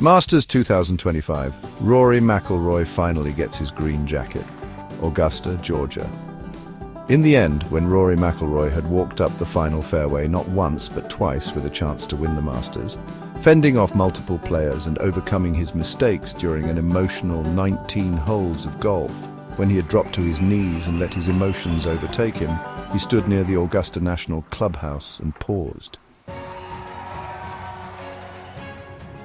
Masters 2025. Rory McIlroy finally gets his green jacket. Augusta, Georgia. In the end, when Rory McIlroy had walked up the final fairway not once but twice with a chance to win the Masters, fending off multiple players and overcoming his mistakes during an emotional 19 holes of golf, when he had dropped to his knees and let his emotions overtake him, he stood near the Augusta National Clubhouse and paused.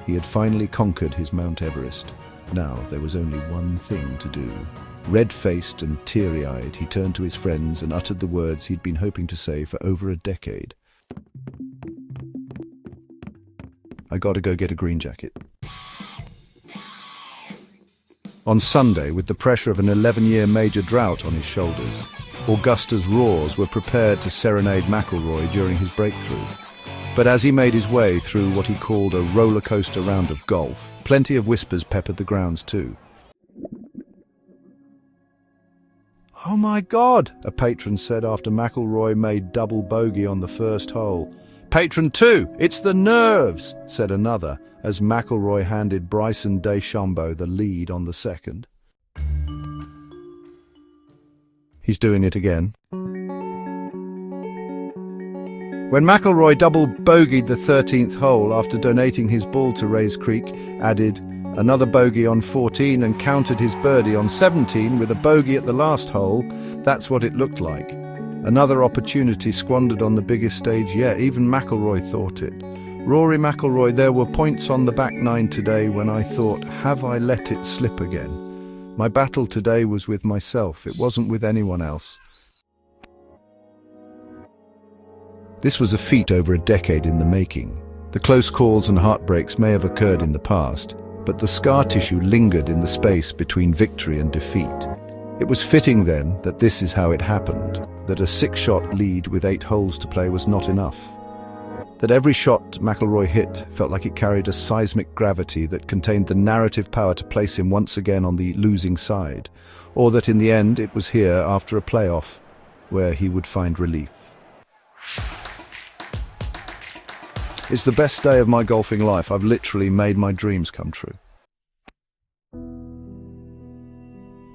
He had finally conquered his Mount Everest. Now there was only one thing to do. Red-faced and teary-eyed, he turned to his friends and uttered the words he'd been hoping to say for over a decade. I gotta go get a green jacket. On Sunday, with the pressure of an 11-year major drought on his shoulders, Augusta's roars were prepared to serenade McIlroy during his breakthrough. But as he made his way through what he called a roller coaster round of golf, plenty of whispers peppered the grounds too. "Oh my God," a patron said after McIlroy made double bogey on the first hole. "Patron 2, it's the nerves," said another, as McIlroy handed Bryson DeChambeau the lead on the second. He's doing it again. When McIlroy double bogeyed the 13th hole after donating his ball to Rays Creek, added another bogey on 14 and countered his birdie on 17 with a bogey at the last hole, that's what it looked like. Another opportunity squandered on the biggest stage yet. Even McIlroy thought it. Rory McIlroy, there were points on the back nine today when I thought, have I let it slip again? My battle today was with myself. It wasn't with anyone else. This was a feat over a decade in the making. The close calls and heartbreaks may have occurred in the past, but the scar tissue lingered in the space between victory and defeat. It was fitting then that this is how it happened, that a 6-shot lead with 8 holes to play was not enough. That every shot McIlroy hit felt like it carried a seismic gravity that contained the narrative power to place him once again on the losing side, or that in the end it was here after a playoff where he would find relief. It's the best day of my golfing life. I've literally made my dreams come true.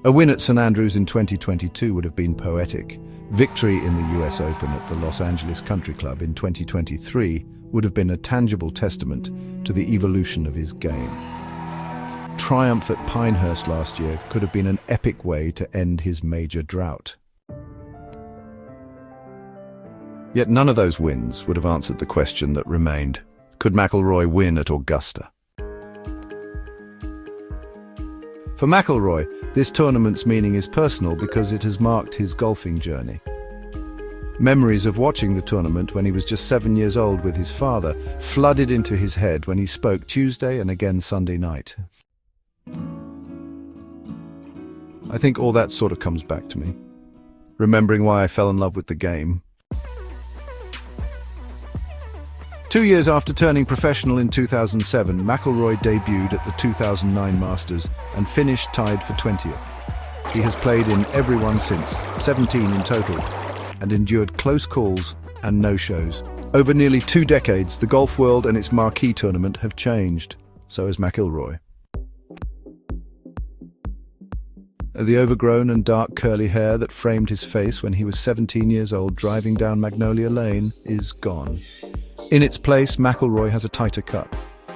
A win at St Andrews in 2022 would have been poetic. Victory in the US Open at the Los Angeles Country Club in 2023 would have been a tangible testament to the evolution of his game. Triumph at Pinehurst last year could have been an epic way to end his major drought. Yet none of those wins would have answered the question that remained. Could McIlroy win at Augusta? For McIlroy, this tournament's meaning is personal because it has marked his golfing journey. Memories of watching the tournament when he was just 7 years old with his father flooded into his head when he spoke Tuesday and again Sunday night. I think all that sort of comes back to me, remembering why I fell in love with the game. 2 years after turning professional in 2007, McIlroy debuted at the 2009 Masters and finished tied for 20th. He has played in every one since, 17 in total, and endured close calls and no-shows. Over nearly 2 decades, the golf world and its marquee tournament have changed. So has McIlroy. The overgrown and dark curly hair that framed his face when he was 17 years old driving down Magnolia Lane is gone. In its place, McIlroy has a tighter cut.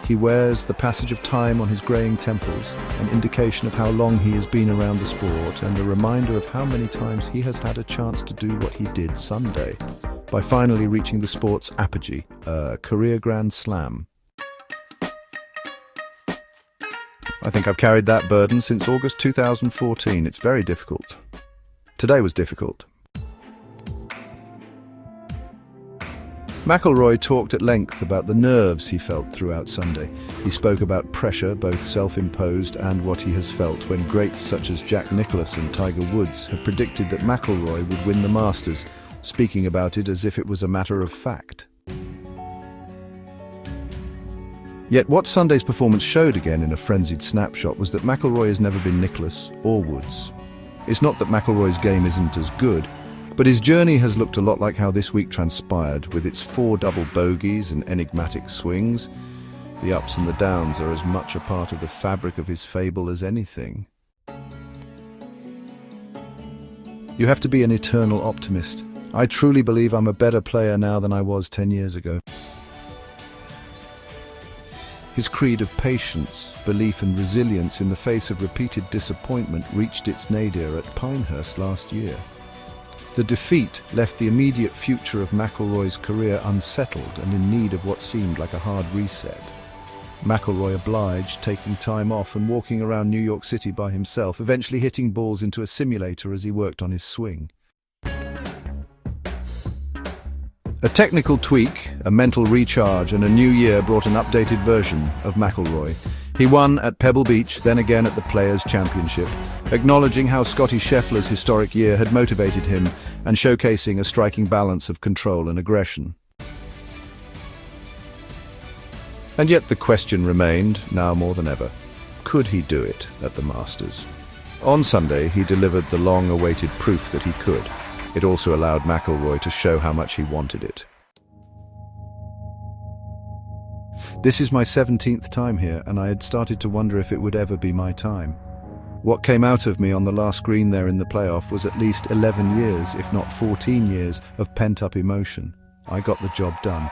He wears the passage of time on his greying temples, an indication of how long he has been around the sport and a reminder of how many times he has had a chance to do what he did Sunday, by finally reaching the sport's apogee, a career Grand Slam. I think I've carried that burden since August 2014. It's very difficult. Today was difficult. McIlroy talked at length about the nerves he felt throughout Sunday. He spoke about pressure, both self-imposed and what he has felt when greats such as Jack Nicklaus and Tiger Woods have predicted that McIlroy would win the Masters, speaking about it as if it was a matter of fact. Yet what Sunday's performance showed again in a frenzied snapshot was that McIlroy has never been Nicklaus or Woods. It's not that McIlroy's game isn't as good, but his journey has looked a lot like how this week transpired, with its 4 double bogeys and enigmatic swings. The ups and the downs are as much a part of the fabric of his fable as anything. You have to be an eternal optimist. I truly believe I'm a better player now than I was 10 years ago. His creed of patience, belief and resilience in the face of repeated disappointment reached its nadir at Pinehurst last year. The defeat left the immediate future of Mcilory's career unsettled and in need of what seemed like a hard reset. Mcilory obliged, taking time off and walking around New York City by himself, eventually hitting balls into a simulator as he worked on his swing. A technical tweak, a mental recharge, and a new year brought an updated version of Mcilory. He won at Pebble Beach, then again at the Players' Championship, acknowledging how Scottie Scheffler's historic year had motivated him and showcasing a striking balance of control and aggression. And yet the question remained, now more than ever, could he do it at the Masters? On Sunday, he delivered the long-awaited proof that he could. It also allowed Mcilory to show how much he wanted it. This is my 17th time here, and I had started to wonder if it would ever be my time. What came out of me on the last green there in the playoff was at least 11 years, if not 14 years, of pent-up emotion. I got the job done.